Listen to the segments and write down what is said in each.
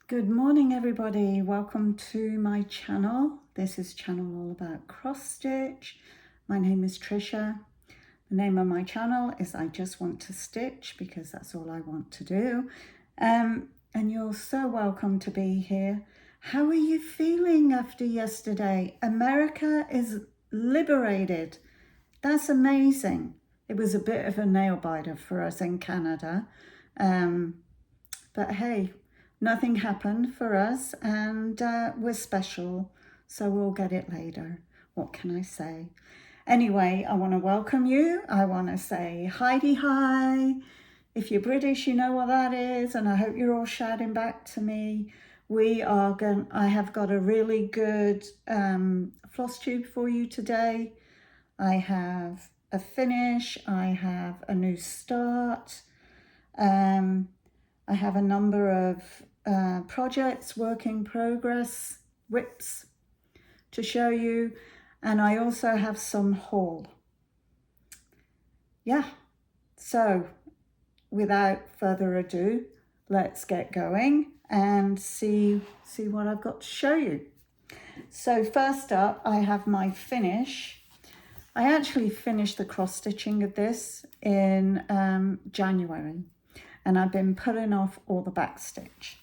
Good morning everybody, welcome to my channel. This is channel all about cross stitch. My name is Trisha. The name of my channel is I Just Want to Stitch because that's all I want to do. And you're so welcome to be here. How are you feeling after yesterday? America is liberated. That's amazing. It was a bit of a nail biter for us in Canada. But hey, nothing happened for us and we're special, so we'll get it later. What can I say? Anyway, I want to welcome you. I want to say Heidi hi. If you're British, you know what that is, and I hope you're all shouting back to me. I have got a really good floss tube for you today. I have a finish. I have a new start. I have a number of projects, work in progress, WIPs to show you. And I also have some haul. Yeah, so without further ado, let's get going and see what I've got to show you. So first up, I have my finish. I actually finished the cross stitching of this in January. And I've been pulling off all the back stitch.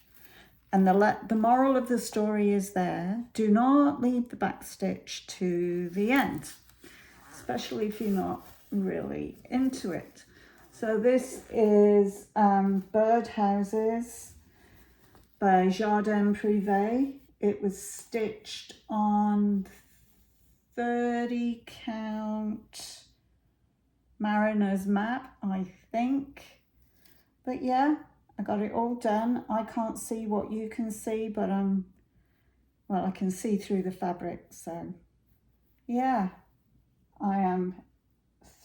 And the moral of the story is there, do not leave the back stitch to the end, especially if you're not really into it. So this is Bird Houses by Jardin Privé. It was stitched on 30 count Mariner's map, I think. But yeah, I got it all done. I can't see what you can see, but well, I can see through the fabric. So yeah, I am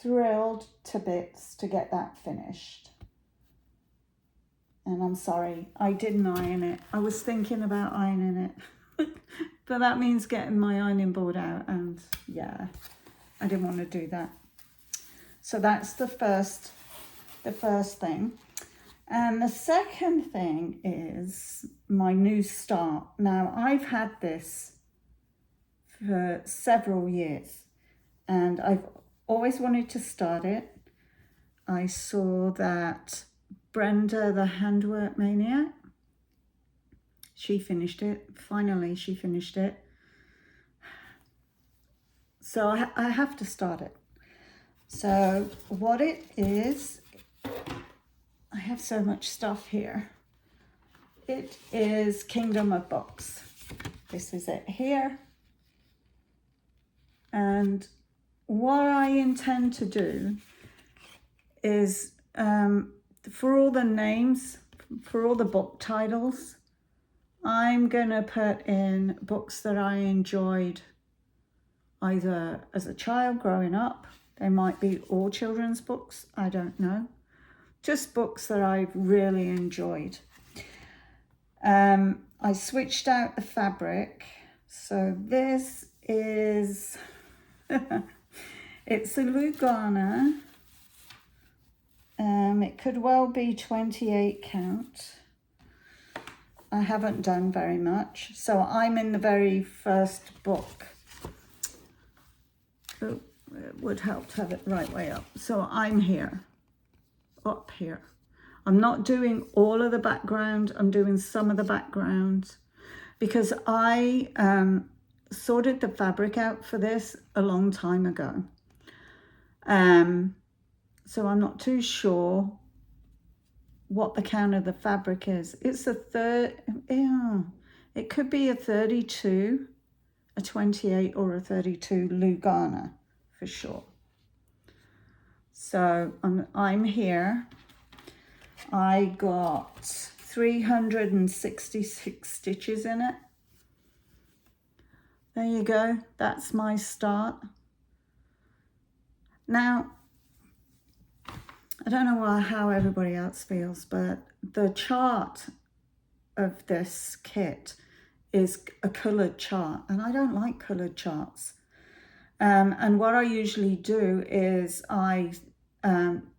thrilled to bits to get that finished. And I'm sorry, I didn't iron it. I was thinking about ironing it, but that means getting my ironing board out. And yeah, I didn't want to do that. So that's the first thing. And the second thing is my new start. Now, I've had this for several years and I've always wanted to start it. I saw that Brenda, the handwork maniac, she finished it. Finally, she finished it. So I have to start it. So what it is, I have so much stuff here. It is Kingdom of Books. This is it here. And what I intend to do is for all the names, for all the book titles, I'm going to put in books that I enjoyed either as a child growing up. They might be all children's books, I don't know. Just books that I've really enjoyed. I switched out the fabric. So this is, it's a Lugana. It could well be 28 count. I haven't done very much. So I'm in the very first book. Oh, it would help to have it right way up. So I'm here. Up here. I'm not doing all of the background, I'm doing some of the background because I sorted the fabric out for this a long time ago. So I'm not too sure what the count of the fabric is. It's a it could be a 32, a 28 or a 32 Lugana for sure. So I'm here. I got 366 stitches in it. There you go. That's my start. Now, I don't know how everybody else feels, but the chart of this kit is a coloured chart, and I don't like coloured charts. And what I usually do is I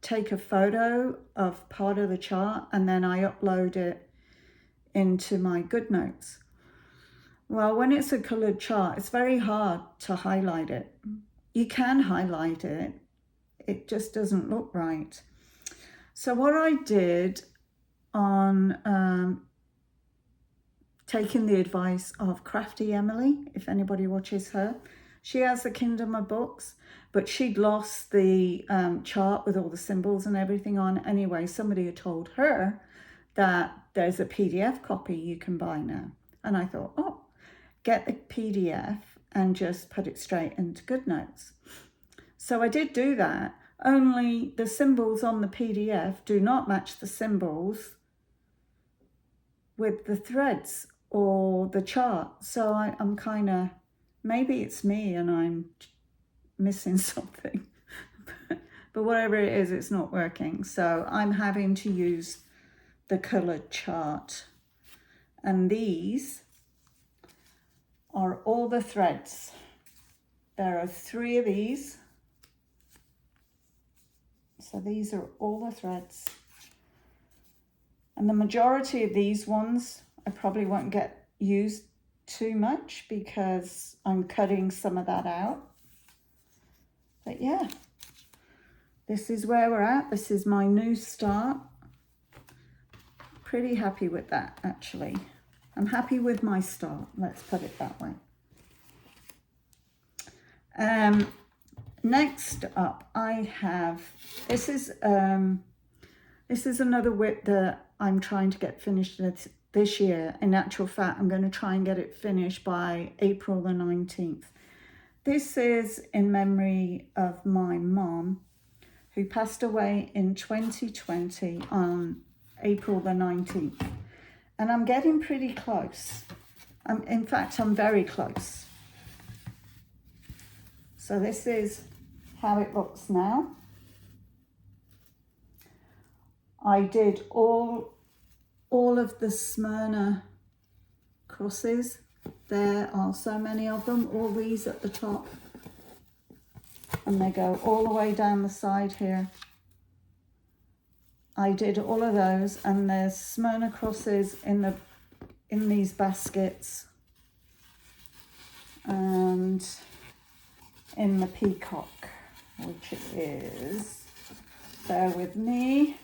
take a photo of part of the chart and then I upload it into my good notes. Well, when it's a coloured chart, it's very hard to highlight it. You can highlight it, it just doesn't look right. So what I did on taking the advice of Crafty Emily, if anybody watches her, she has the Kingdom of Books, but she'd lost the chart with all the symbols and everything on. Anyway, somebody had told her that there's a PDF copy you can buy now. And I thought, oh, get the PDF and just put it straight into GoodNotes. So I did do that, only the symbols on the PDF do not match the symbols with the threads or the chart. So I'm kind of, maybe it's me and I'm missing something. But whatever it is, it's not working. So I'm having to use the coloured chart. And these are all the threads. There are 3 of these. So these are all the threads. And the majority of these ones I probably won't get used too much because I'm cutting some of that out. But yeah, this is where we're at. This is my new start. Pretty happy with that, actually. I'm happy with my start, let's put it that way. Next up, I have, this is another WIP that I'm trying to get finished this year. In actual fact, I'm going to try and get it finished by April the 19th. This is in memory of my mom, who passed away in 2020 on April the 19th. And I'm getting pretty close. In fact, I'm very close. So this is how it looks now. I did all of the Smyrna crosses. There are so many of them, all these at the top. And they go all the way down the side here. I did all of those, and there's Smyrna crosses in these baskets and in the peacock, which it is, bear with me,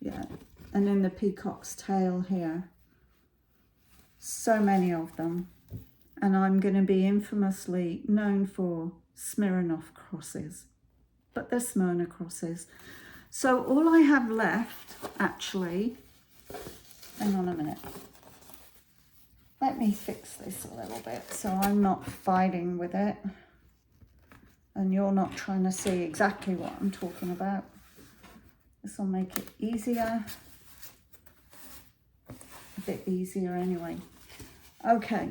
yeah, and in the peacock's tail here. So many of them, and I'm going to be infamously known for Smirnoff crosses, but they're Smyrna crosses. So all I have left, actually, hang on a minute, let me fix this a little bit so I'm not fighting with it and you're not trying to see exactly what I'm talking about. This will make it easier, a bit easier anyway. Okay,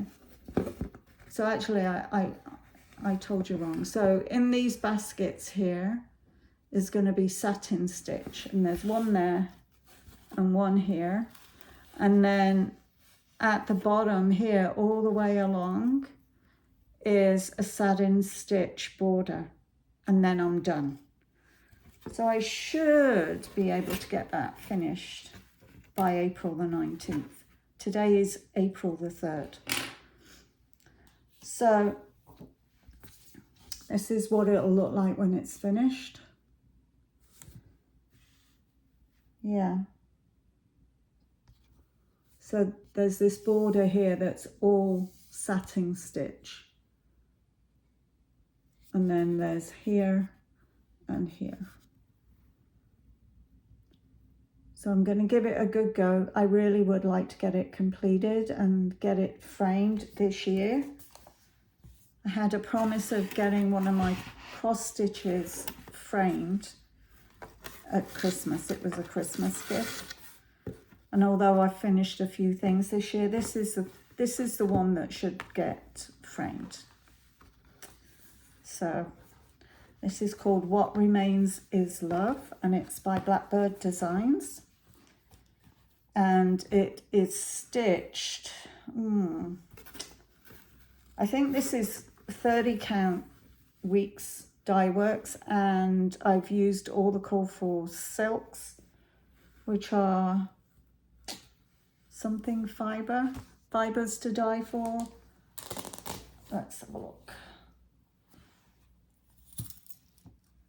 so actually I told you wrong. So in these baskets here is going to be satin stitch, and there's one there and one here, and then at the bottom here all the way along is a satin stitch border, and then I'm done. So I should be able to get that finished by April the 19th. Today is April the 3rd. So this is what it'll look like when it's finished. Yeah. So there's this border here that's all satin stitch. And then there's here and here. So I'm going to give it a good go. I really would like to get it completed and get it framed this year. I had a promise of getting one of my cross stitches framed at Christmas. It was a Christmas gift. And although I finished a few things this year, this is the one that should get framed. So this is called What Remains Is Love, and it's by Blackbird Designs. And it is stitched, I think this is 30 count weeks dye works, and I've used all the call for silks, which are something fibre, fibres to die for. Let's have a look.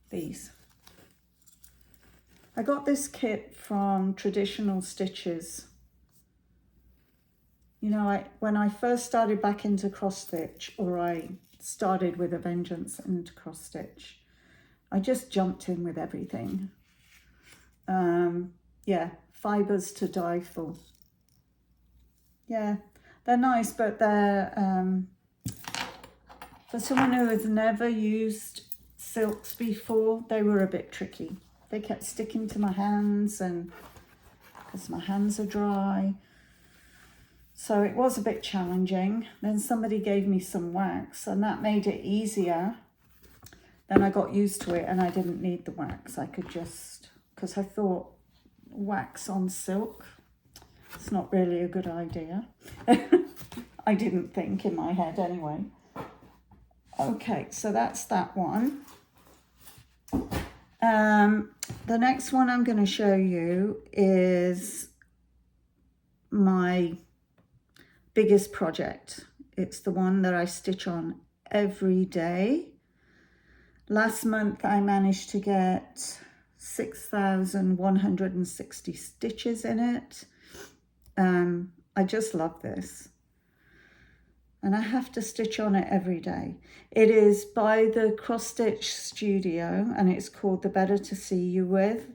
These. I got this kit from Traditional Stitches. You know, when I first started back into cross stitch, or I started with a vengeance into cross stitch, I just jumped in with everything. Yeah, fibres to die for. Yeah, they're nice, but they're, for someone who has never used silks before, they were a bit tricky. They kept sticking to my hands, and because my hands are dry. So it was a bit challenging. Then somebody gave me some wax, and that made it easier. Then I got used to it and I didn't need the wax. I could just, because I thought wax on silk, it's not really a good idea. I didn't think in my head anyway. Okay, so that's that one. The next one I'm going to show you is my biggest project. It's the one that I stitch on every day. Last month I managed to get 6,160 stitches in it. I just love this. And I have to stitch on it every day. It is by the Cross Stitch Studio, and it's called The Better to See You With.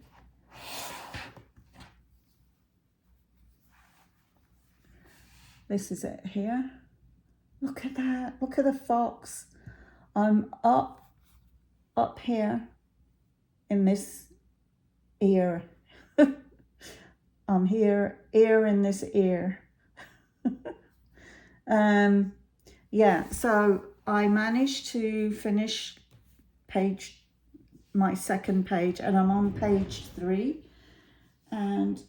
This is it here. Look at that, look at the fox. I'm up here in this ear. I'm here, ear in this ear. Yeah, so I managed to finish my second page, and I'm on page 3, and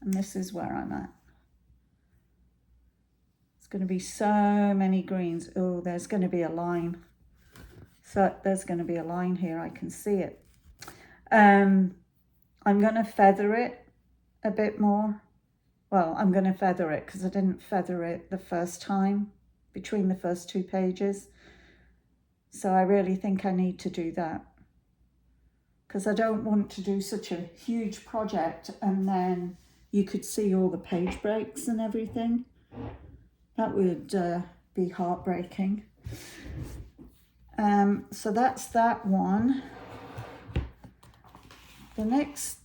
this is where I'm at. It's going to be so many greens. Oh, there's going to be a line. So there's going to be a line here. I can see it. I'm going to feather it a bit more. Well, I'm going to feather it because I didn't feather it the first time between the first 2 pages. So I really think I need to do that, because I don't want to do such a huge project and then you could see all the page breaks and everything. That would be heartbreaking. So that's that one. The next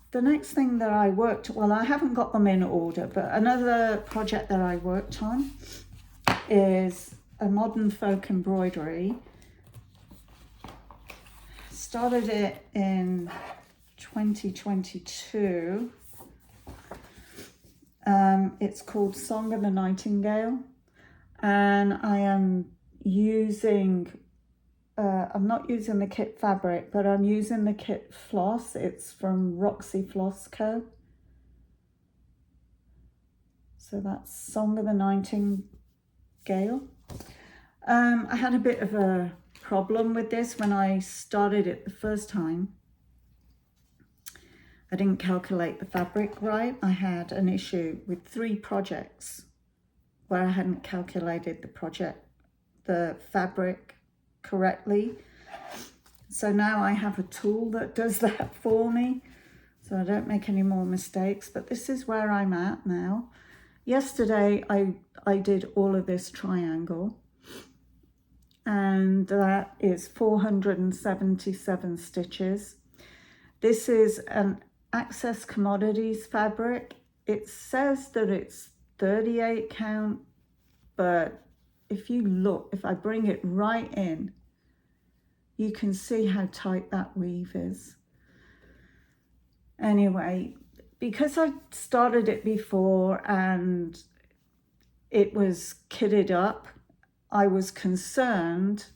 thing that I worked, well, I haven't got them in order, but another project that I worked on is a modern folk embroidery. Started it in 2022. It's called Song of the Nightingale, and I am using I'm not using the kit fabric, but I'm using the kit floss. It's from Roxy Floss Co. So that's Song of the Nightingale. I had a bit of a problem with this when I started it the first time. I didn't calculate the fabric right. I had an issue with 3 projects where I hadn't calculated the fabric correctly. So now I have a tool that does that for me, so I don't make any more mistakes. But this is where I'm at now. Yesterday I did all of this triangle, and that is 477 stitches. This is an Access Commodities fabric. It says that it's 38 count, but if you look, if I bring it right in, you can see how tight that weave is. Anyway, because I started it before and it was kitted up, I was concerned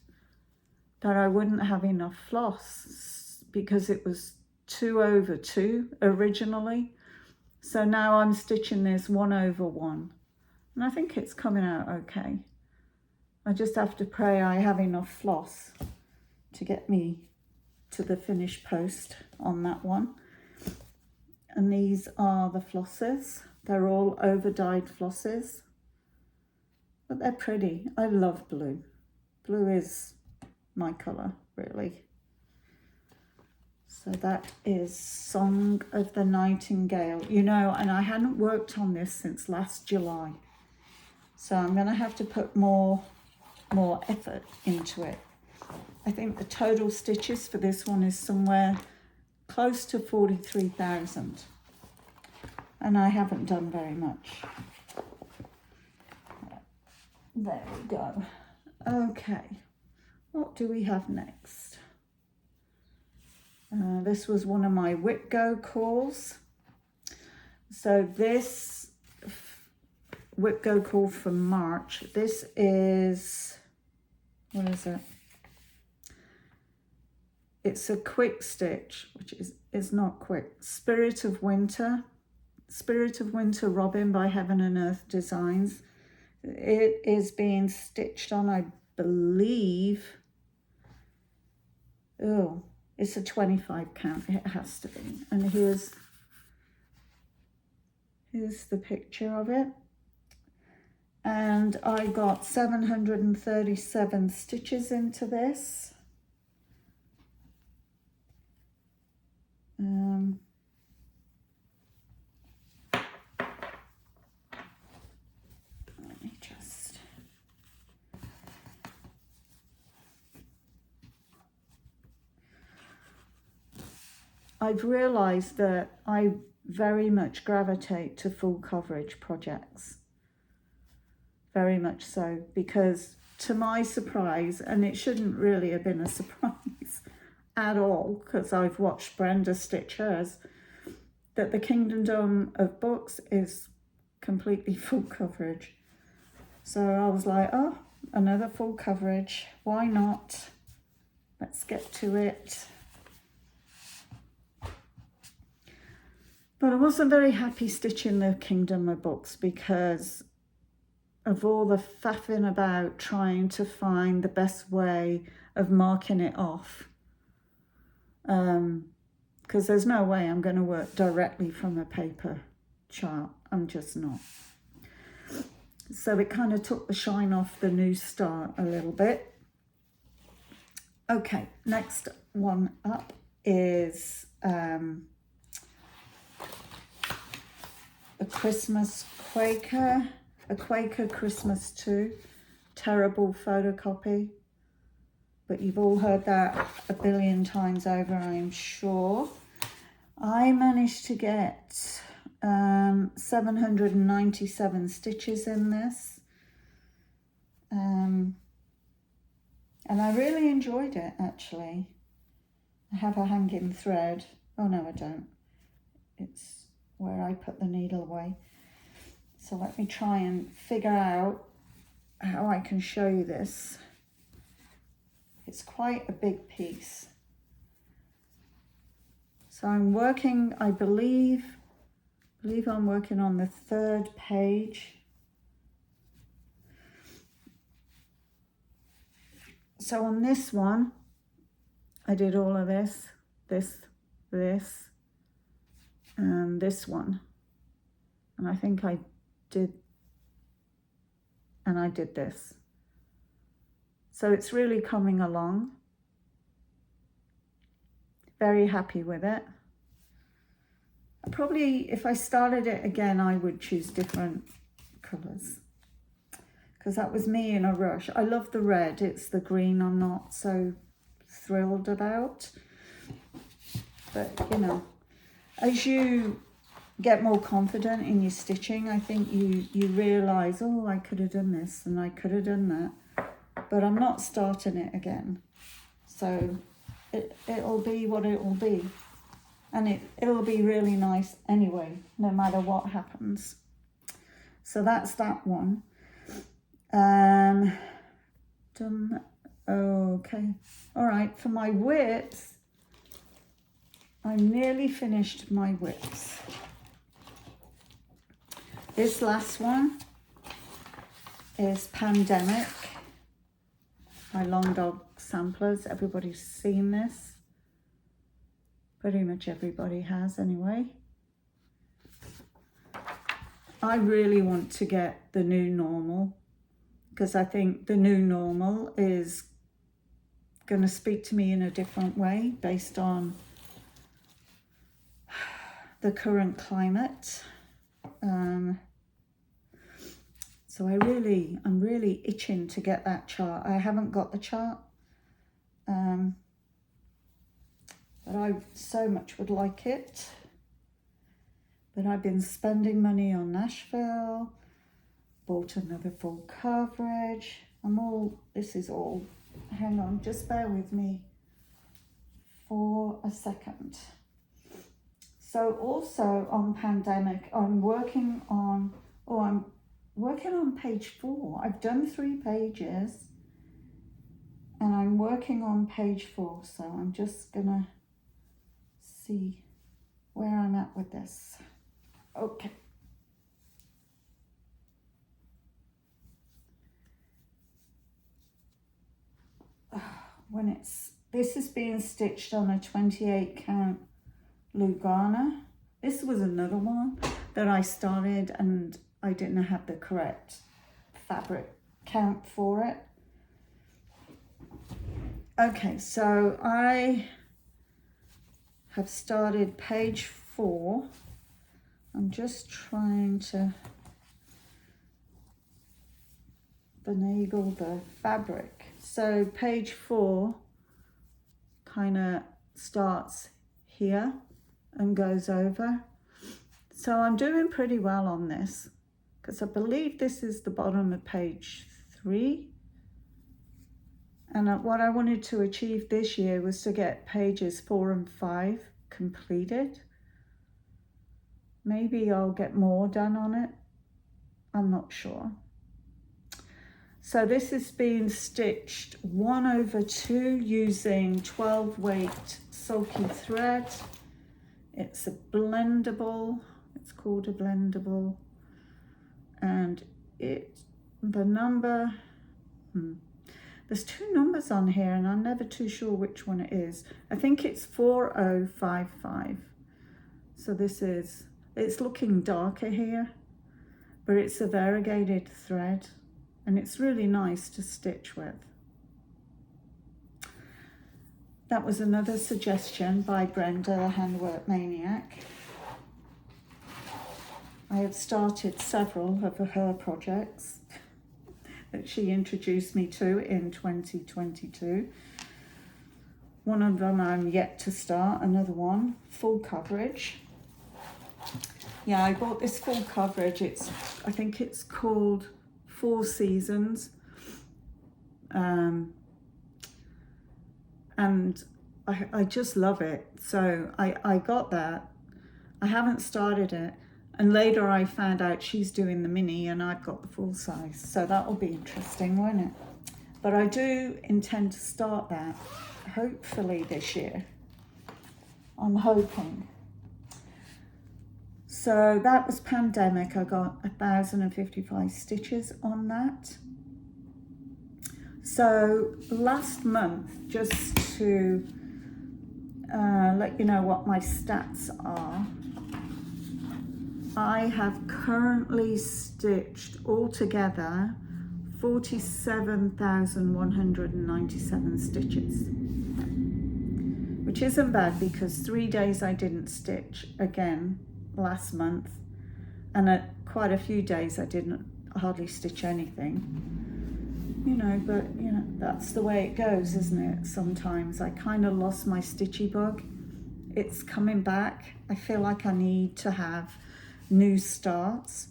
that I wouldn't have enough floss because it was 2/2 originally. So now I'm stitching this 1/1, and I think it's coming out okay. I just have to pray I have enough floss to get me to the finished post on that one. And these are the flosses. They're all over-dyed flosses, but they're pretty. I love blue. Blue is my colour, really. So that is Song of the Nightingale. You know, and I hadn't worked on this since last July. So I'm going to have to put more effort into it. I think the total stitches for this one is somewhere close to 43,000. And I haven't done very much. There we go. Okay, what do we have next? This was one of my Whipgo calls. So this Whipgo call from March, this is, what is it? It's a quick stitch, which is not quick. Spirit of Winter Robin by Heaven and Earth Designs. It is being stitched on, I believe, oh, it's a 25 count, it has to be. And here's the picture of it. And I got 737 stitches into this. Let me just... I've realised that I very much gravitate to full coverage projects. Very much so, because to my surprise, and it shouldn't really have been a surprise at all, because I've watched Brenda stitch hers, that the Kingdom of Books is completely full coverage. So I was like, oh, another full coverage, why not? Let's get to it. But I wasn't very happy stitching the Kingdom of Books because of all the faffing about trying to find the best way of marking it off. Because there's no way I'm going to work directly from a paper chart. I'm just not. So it kind of took the shine off the new start a little bit. Okay, next one up is a Christmas Quaker, a Quaker Christmas 2, terrible photocopy. But you've all heard that a billion times over, I'm sure. I managed to get 797 stitches in this. And I really enjoyed it, actually. I have a hanging thread. Oh, no, I don't. It's where I put the needle away. So let me try and figure out how I can show you this. It's quite a big piece. So I'm working, I believe I'm working on the 3rd page. So on this one, I did all of this, and this one. And I think I did this. So it's really coming along. Very happy with it. Probably if I started it again, I would choose different colours. Because that was me in a rush. I love the red. It's the green I'm not so thrilled about. But, you know, as you get more confident in your stitching, I think you realise, oh, I could have done this and I could have done that. But I'm not starting it again. So it'll be what it will be. And it'll be really nice anyway, no matter what happens. So that's that one. Done. Okay. All right, for my whips, I'm nearly finished my whips. This last one is Pandemic, my Long Dog samplers. Everybody's seen this. Pretty much everybody has anyway. I really want to get the new normal, because I think the new normal is going to speak to me in a different way based on the current climate. So I'm really itching to get that chart. I haven't got the chart, but I so much would like it. But I've been spending money on Nashville, bought another full coverage. This is all, hang on, just bear with me for a second. So also on pandemic, I'm working on page 4. I've done 3 pages and I'm working on page 4. So I'm just gonna see where I'm at with this. Okay. This is being stitched on a 28 count Lugana. This was another one that I started and I didn't have the correct fabric count for it. Okay, so I have started page 4. I'm just trying to finagle the fabric. So page 4 kind of starts here and goes over. So I'm doing pretty well on this, because I believe this is the bottom of page 3. And what I wanted to achieve this year was to get pages 4 and 5 completed. Maybe I'll get more done on it. I'm not sure. So this is being stitched 1/2 using 12 weight sulky thread. It's a blendable, it's called a blendable. And the number, there's 2 numbers on here and I'm never too sure which one it is. I think it's 4055. So it's looking darker here, but it's a variegated thread and it's really nice to stitch with. That was another suggestion by Brenda, the Handwork Maniac. I had started several of her projects that she introduced me to in 2022. One of them I'm yet to start, another one, full coverage. Yeah, I bought this full coverage. I think it's called 4 Seasons. And I just love it. So I got that. I haven't started it. And later I found out she's doing the mini and I've got the full size. So that will be interesting, won't it? But I do intend to start that hopefully this year. I'm hoping. So that was pandemic. I got 1,055 stitches on that. So last month, just to let you know what my stats are, I have currently stitched altogether 47,197 stitches, which isn't bad because 3 days I didn't stitch again last month, and quite a few days I didn't hardly stitch anything, but that's the way it goes, isn't it? Sometimes I kind of lost my stitchy bug. It's coming back. I feel like I need to have new starts.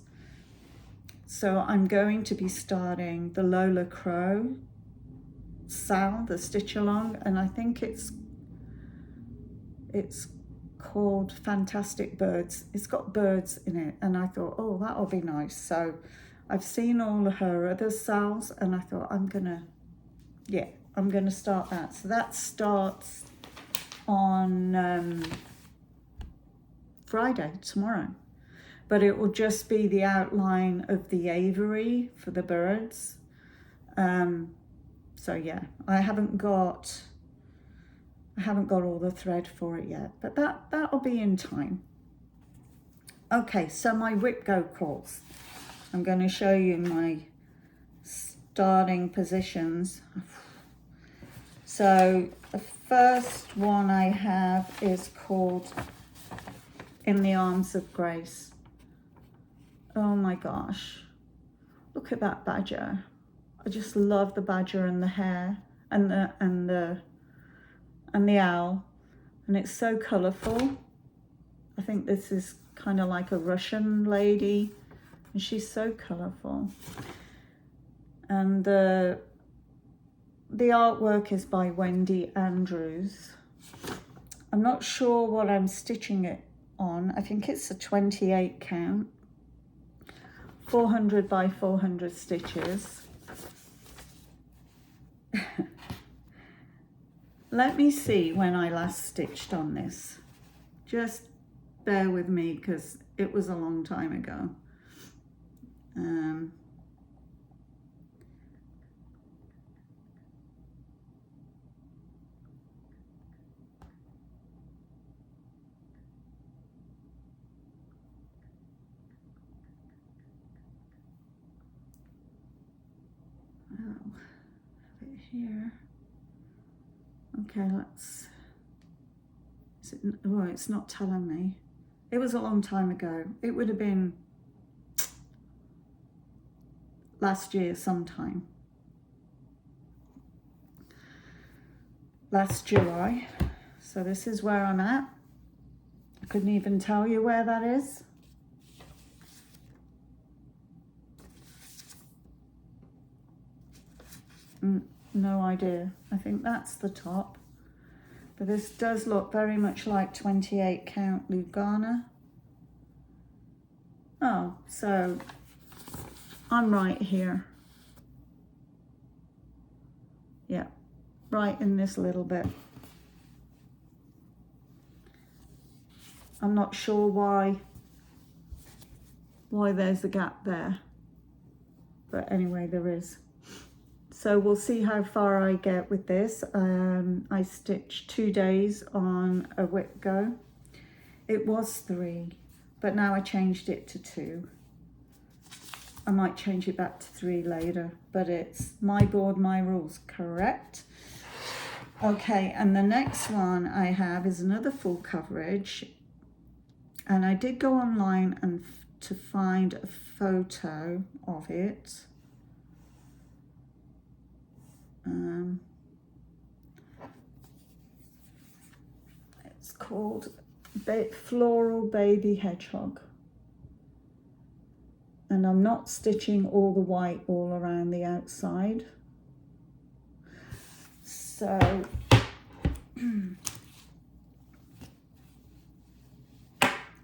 So I'm going to be starting the Lola Crow Sal, the stitch along, and I think it's called Fantastic Birds. It's got birds in it, and I thought, oh, that'll be nice. So I've seen all of her other Sals and I thought I'm gonna start that. So that starts on Friday, tomorrow. But it will just be the outline of the aviary for the birds. So yeah, I haven't got I haven't got all the thread for it yet, but that'll be in time. Okay, so my Whipgo course. I'm going to show you my starting positions. So the first one I have is called In the Arms of Grace. Oh my gosh, look at that badger. I just love the badger and the hair and the owl, and it's so colourful. I think this is kind of like a Russian lady, and she's so colourful. And the artwork is by Wendy Andrews. I'm not sure what I'm stitching it on. I think it's a 28 count, 400 by 400 stitches. Let me see when I last stitched on this. Just bear with me because it was a long time ago. Here. Okay, let's. Oh, it's not telling me. It was a long time ago. It would have been last year sometime. Last July. So this is where I'm at. I couldn't even tell you where that is. No idea. I think that's the top. But this does look very much like 28 count Lugana. Oh, so I'm right here. Yeah, right in this little bit. I'm not sure why there's a gap there. But anyway, there is. So we'll see how far I get with this. I stitched 2 days on a Whipgo. It was 3, but now I changed it to 2. I might change it back to 3 later, but it's my board, my rules, correct? Okay, and the next one I have is another full coverage. And I did go online and to find a photo of it. It's called Floral Baby Hedgehog. And I'm not stitching all the white all around the outside. So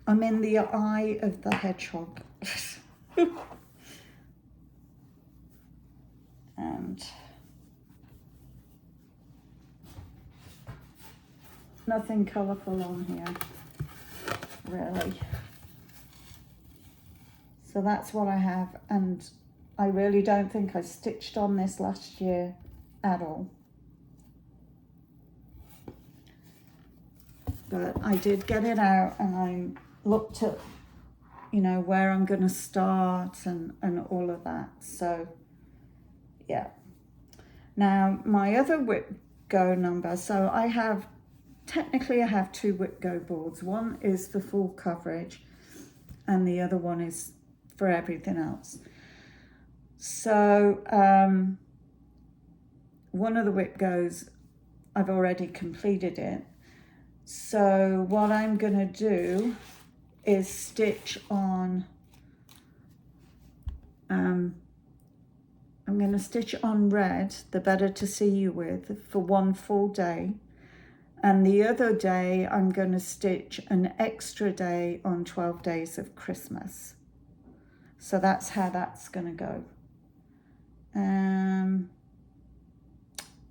I'm in the eye of the hedgehog. And nothing colourful on here, really. So that's what I have, and I really don't think I stitched on this last year at all. But I did get it out, and I looked at, you know, where I'm going to start and all of that. So, yeah. Now, my other Whipgo number, so I have, technically I have 2 Whipgo boards. One is the full coverage, and the other one is for everything else. So, one of the Whipgos, I've already completed it. So what I'm going to do is stitch on, I'm going to stitch on red, the Better to See You With, for 1 full day. And the other day, I'm going to stitch an extra day on 12 Days of Christmas. So that's how that's going to go. And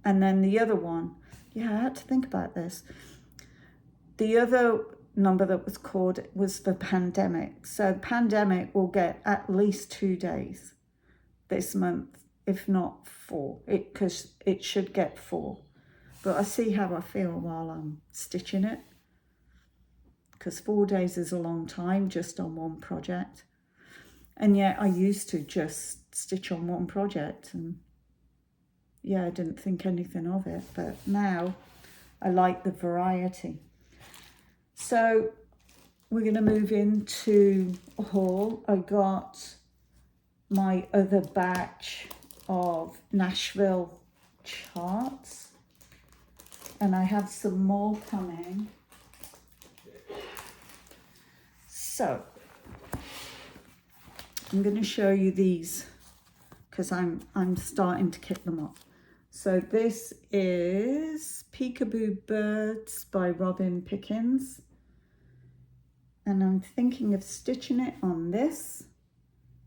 then the other one, yeah, I had to think about this. The other number that was called was the pandemic. So pandemic will get at least 2 days this month, if not 4, because it should get 4. but I see how I feel while I'm stitching it, because 4 days is a long time just on one project. And yet I used to just stitch on one project, and yeah, I didn't think anything of it, but now I like the variety. So we're going to move into a haul. I got my other batch of Nashville charts, and I have some more coming. So I'm going to show you these because I'm starting to kit them up. So this is Peekaboo Birds by Robin Pickens, and I'm thinking of stitching it on this,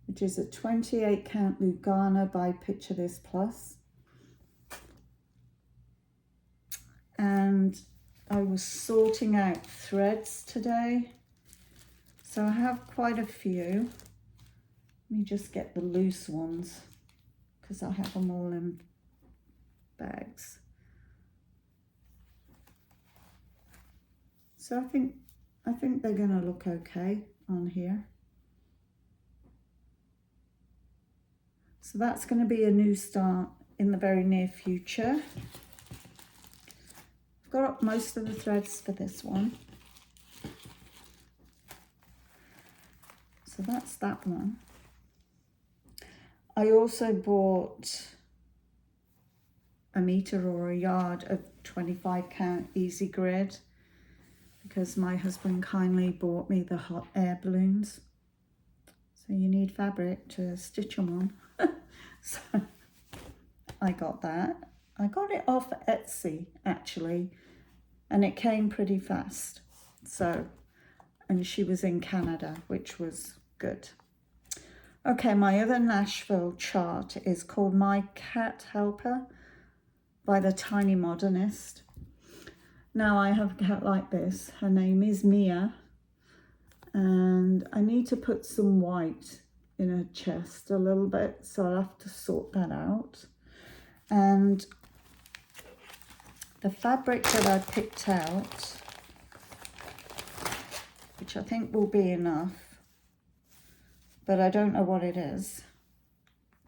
which is a 28 count Lugana by Picture This Plus. And I was sorting out threads today, so I have quite a few. Let me just get the loose ones because I have them all in bags. So I think they're going to look okay on here. So that's going to be a new start in the very near future. I've got most of the threads for this one. So that's that one. I also bought a metre or a yard of 25 count easy grid because my husband kindly bought me the hot air balloons. So you need fabric to stitch them on. So I got that. I got it off Etsy actually, and it came pretty fast. So, and she was in Canada, which was good. Okay, my other Nashville chart is called My Cat Helper by the Tiny Modernist. Now I have a cat like this. Her name is Mia, and I need to put some white in her chest a little bit, so I'll have to sort that out. And the fabric that I picked out, which I think will be enough, but I don't know what it is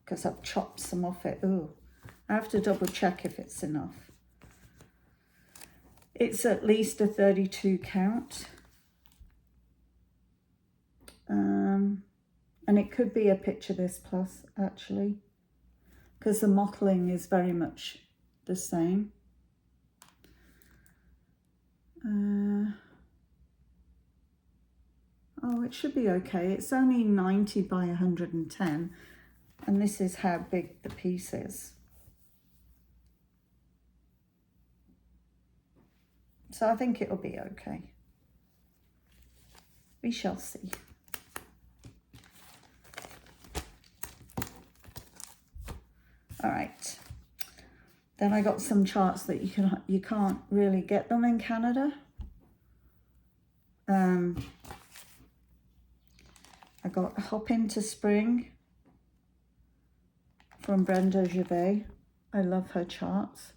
because I've chopped some off it. Ooh, I have to double check if it's enough. It's at least a 32 count. And it could be a Picture This Plus actually, because the mottling is very much the same. Oh, it should be okay. It's only 90 by 110, and this is how big the piece is. So I think it'll be okay. We shall see. All right. Then I got some charts that you can't really get them in Canada. I got Hop Into Spring from Brenda Gervais. I love her charts.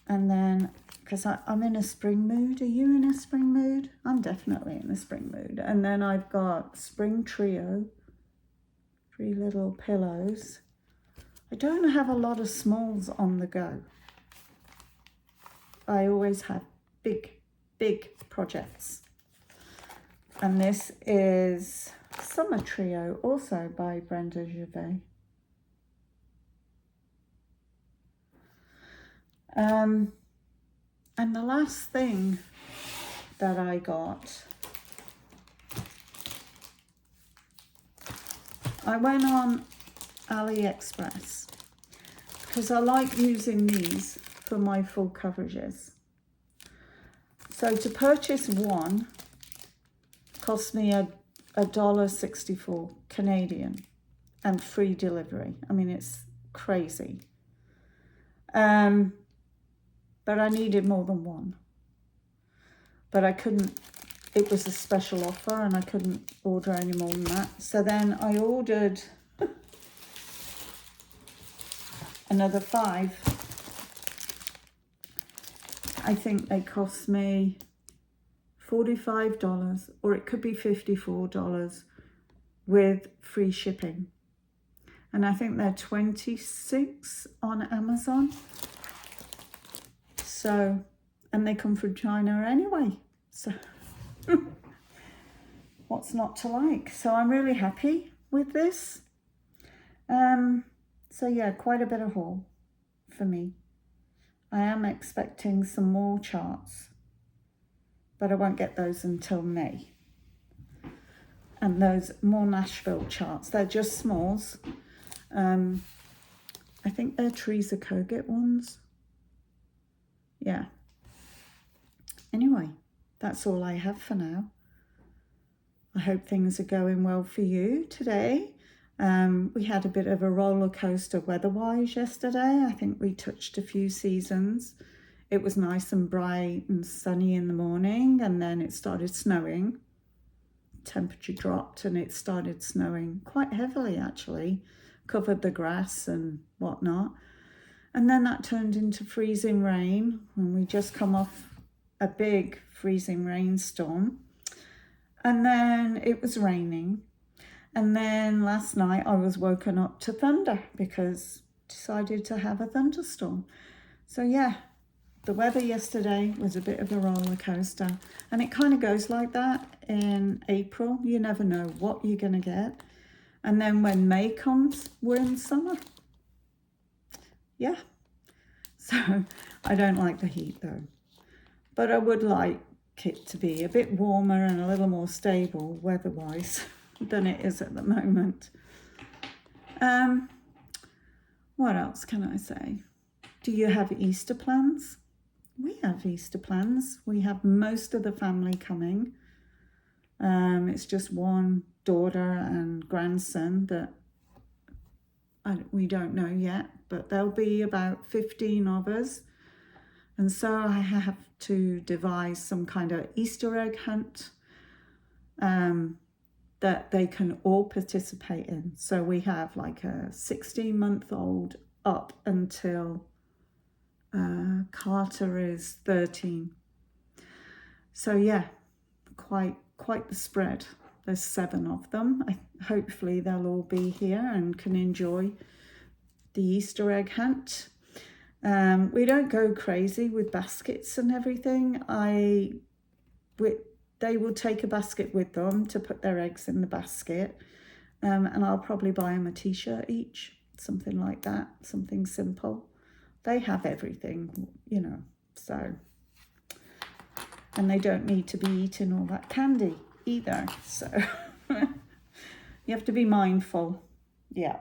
And then, because I'm in a spring mood. Are you in a spring mood? I'm definitely in a spring mood. And then I've got Spring Trio, 3 little pillows. I don't have a lot of smalls on the go. I always have big projects. And this is Summer Trio, also by Brenda Gervais. And the last thing that I got, I went on AliExpress because I like using these for my full coverages. So to purchase one cost me $1.64 Canadian and free delivery. I mean, it's crazy. But I needed more than one. But I couldn't, it was a special offer and I couldn't order any more than that. So then I ordered another 5 I think they cost me $45 or it could be $54 with free shipping. And I think they're $26 on Amazon. So, and they come from China anyway. So, what's not to like? So I'm really happy with this. So yeah, quite a bit of haul for me. I am expecting some more charts, but I won't get those until May. And those more Nashville charts, they're just smalls. I think they're Teresa Kogut ones. Yeah. Anyway, that's all I have for now. I hope things are going well for you today. We had a bit of a roller coaster weather-wise yesterday. I think we touched a few seasons. It was nice and bright and sunny in the morning, and then it started snowing. Temperature dropped and it started snowing quite heavily, actually. Covered the grass and whatnot. And then that turned into freezing rain when we just come off a big freezing rainstorm. And then it was raining. And then last night I was woken up to thunder because I decided to have a thunderstorm. So yeah, the weather yesterday was a bit of a roller coaster. And it kind of goes like that in April. You never know what you're going to get. And then when May comes, we're in summer. Yeah. So I don't like the heat though. But I would like it to be a bit warmer and a little more stable weather-wise than it is at the moment. What else can I say? Do you have Easter plans? We have Easter plans. We have most of the family coming. It's just one daughter and grandson that we don't know yet, but there'll be about 15 of us. And so I have to devise some kind of Easter egg hunt that they can all participate in. So we have like a 16-month-old up until Carter is 13. So yeah, quite the spread. There's 7 of them. Hopefully they'll all be here and can enjoy the Easter egg hunt. We don't go crazy with baskets and everything. They will take a basket with them to put their eggs in the basket. And I'll probably buy them a t-shirt each, something like that, something simple. They have everything, you know, so. And they don't need to be eating all that candy either, so. You have to be mindful, yeah.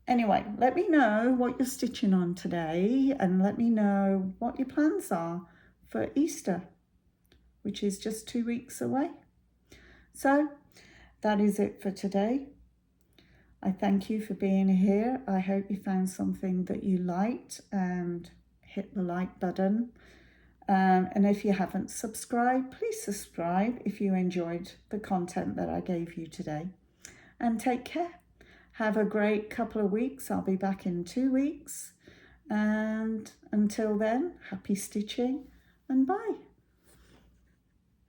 Anyway, let me know what you're stitching on today and let me know what your plans are for Easter, which is just 2 weeks away. So that is it for today. I thank you for being here. I hope you found something that you liked and hit the like button. And if you haven't subscribed, please subscribe if you enjoyed the content that I gave you today. And take care. Have a great couple of weeks. I'll be back in 2 weeks. And until then, happy stitching and bye.